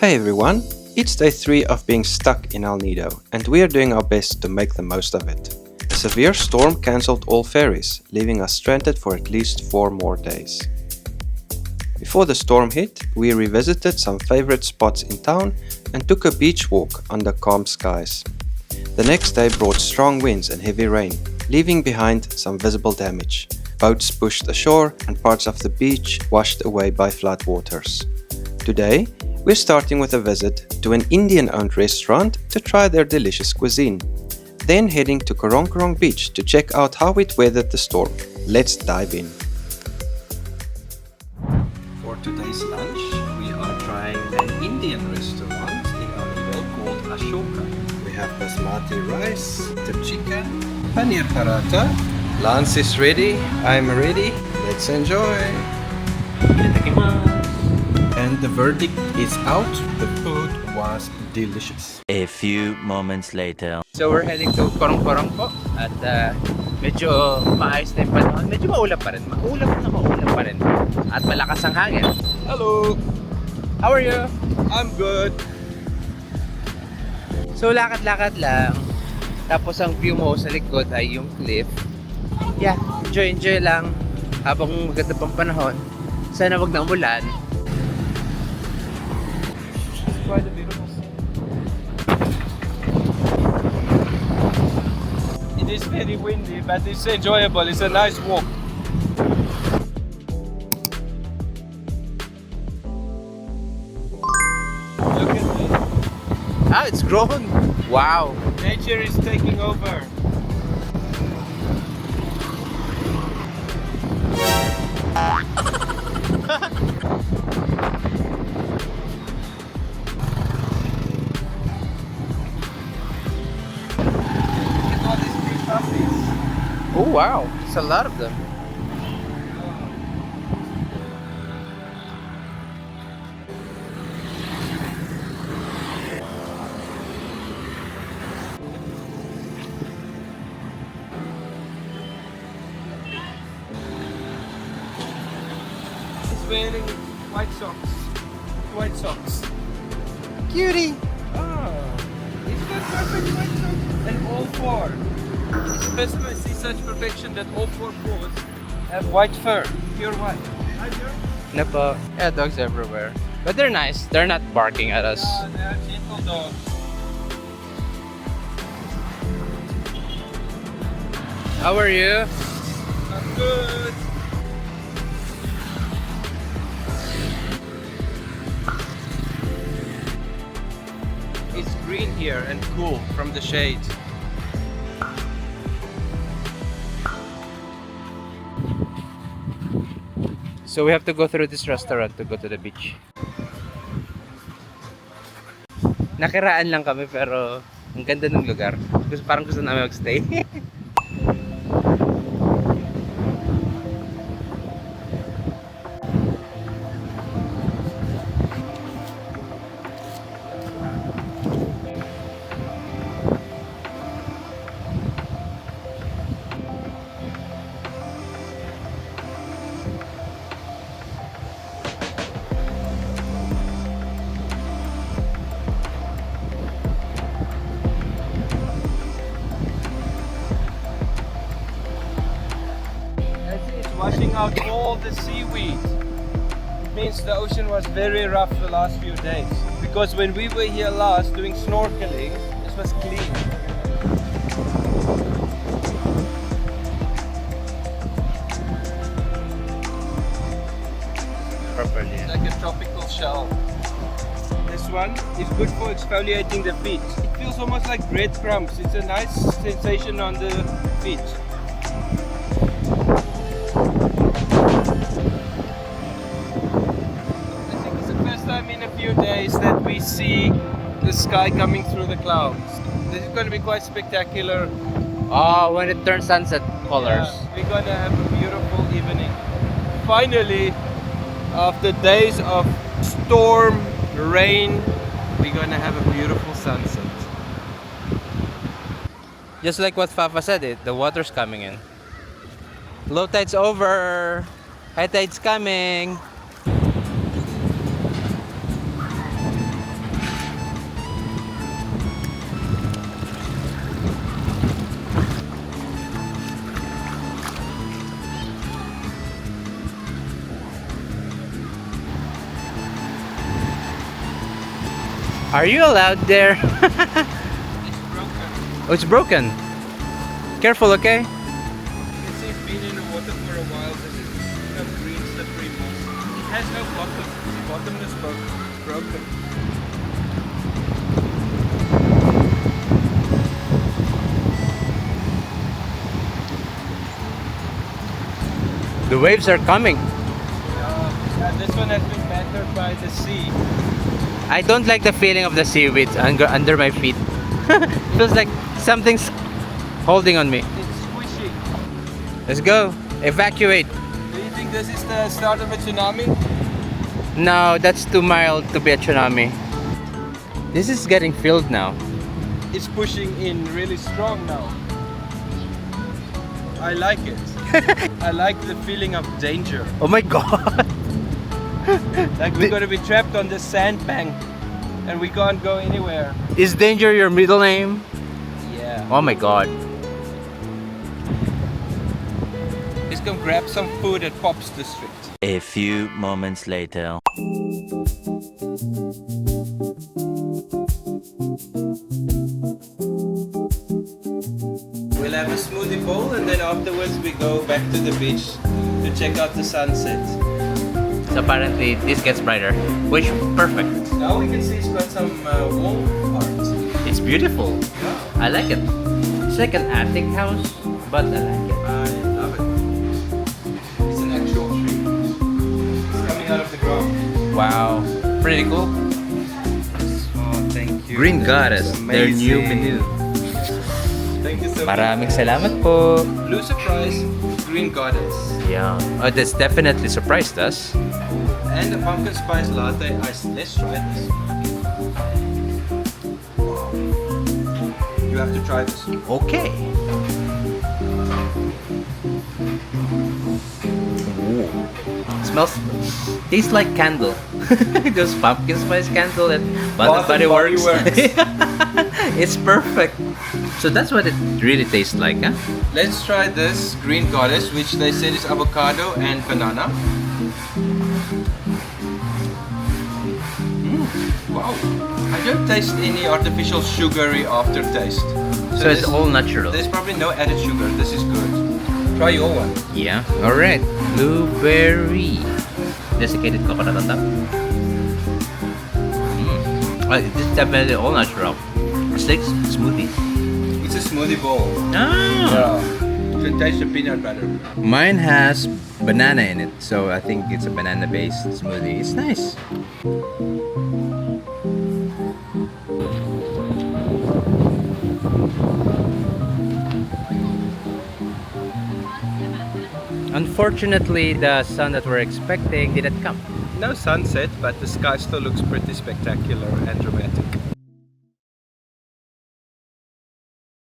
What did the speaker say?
Hey everyone, it's day 3 of being stuck in El Nido and we are doing our best to make the most of it. A severe storm cancelled all ferries, leaving us stranded for at least 4 more days. Before the storm hit, we revisited some favorite spots in town and took a beach walk under calm skies. The next day brought strong winds and heavy rain, leaving behind some visible damage. Boats pushed ashore and parts of the beach washed away by floodwaters. Today, we're starting with a visit to an Indian-owned restaurant to try their delicious cuisine. Then heading to Corong Corong Beach to check out how it weathered the storm. Let's dive in. For today's lunch, we are trying an Indian restaurant in El Nido called Ashoka. We have basmati rice, the chicken, paneer paratha. Lance is ready, I'm ready. Let's enjoy. And the verdict is out. The food was delicious. A few moments later. So we're heading to Corong Corong po at medyo maayos na yung panahon. Medyo maulap pa rin. Maulap pa rin. At malakas ang hangin. Hello, How are you? I'm good. So lakad-lakad lang. Tapos ang view mo sa likod ay yung cliff. Yeah, enjoy lang habang maganda pang panahon. Sana wag na umulan. Quite a beautiful scene. It is very windy, but it's enjoyable. It's a nice walk. Look at this. Ah, it's grown. Wow. Nature is taking over. Look at all these big puppies. Oh wow, it's a lot of them. He's wearing white socks. White socks. Cutie. Oh, he's got perfect white socks. And all four. Specimens see such perfection that all four paws have white fur. Pure white. Hi, Joe. Napa. Yeah, dogs everywhere. But they're nice. They're not barking at us. They are gentle dogs. How are you? I'm good. It's green here and cool from the shade. So we have to go through this restaurant to go to the beach. Nakiraan lang kami pero ang ganda ng lugar. Parang gusto namin magstay. Washing out all the seaweed. It means the ocean was very rough the last few days. Because when we were here last doing snorkeling, this was clean. Properly. It's like a tropical shell. This one is good for exfoliating the feet. It feels almost like breadcrumbs. It's a nice sensation on the feet. I think it's the first time in a few days that we see the sky coming through the clouds. This is going to be quite spectacular. Oh, when it turns sunset colors. Yeah, we're going to have a beautiful evening. Finally, after days of storm, rain, we're going to have a beautiful sunset. Just like what Fafa said, the water's coming in. Low tide's over. High tide's coming. Are you allowed there? It's broken. Oh, it's broken. Careful, okay? You can see it's been in the water for a while. This is green slippery moss. It has no bottom. The bottom is broken. The waves are coming. This one has been battered by the sea. I don't like the feeling of the seaweed under my feet. Feels like something's holding on me. It's squishy. Let's go. Evacuate. Do you think this is the start of a tsunami? No, that's too mild to be a tsunami. This is getting filled now. It's pushing in really strong now. I like it. I like the feeling of danger. Oh my god. Like we're gonna be trapped on this sandbank and we can't go anywhere. Is danger your middle name? Yeah. Oh my god. Let's go grab some food at Pop's District. A few moments later. We'll have a smoothie bowl and then afterwards we go back to the beach to check out the sunset. So apparently this gets brighter, which perfect. Now we can see it's got some wall art. It's beautiful. I like it. It's like an attic house, but I like it. I love it. It's an actual tree. It's coming out of the ground. Wow, pretty cool. Oh, thank you. Green This Goddess, is their new amazing. menu. Thank you so Maraming much. salamat po. Blue surprise, Green Goddess. Yeah. Oh, that's definitely surprised us. And the pumpkin spice latte ice. Let's try this. You have to try this. Okay. Ooh. Smells, tastes like candle. Those pumpkin spice candle at Bath and Body Works. It's perfect. So that's what it really tastes like, huh? Let's try this Green Goddess, which they said is avocado and banana. Wow. I don't taste any artificial sugary aftertaste. So it's this- all natural. There's probably no added sugar. This is good. Try your one. Yeah. All right. Blueberry. Desiccated coconut on top. Oh, this is definitely all natural. It's like smoothie. It's a smoothie bowl. Ah. You can taste the peanut butter. Mine has banana in it, so I think it's a banana-based smoothie. It's nice. Unfortunately, the sun that we're expecting didn't come. No sunset, but the sky still looks pretty spectacular and dramatic.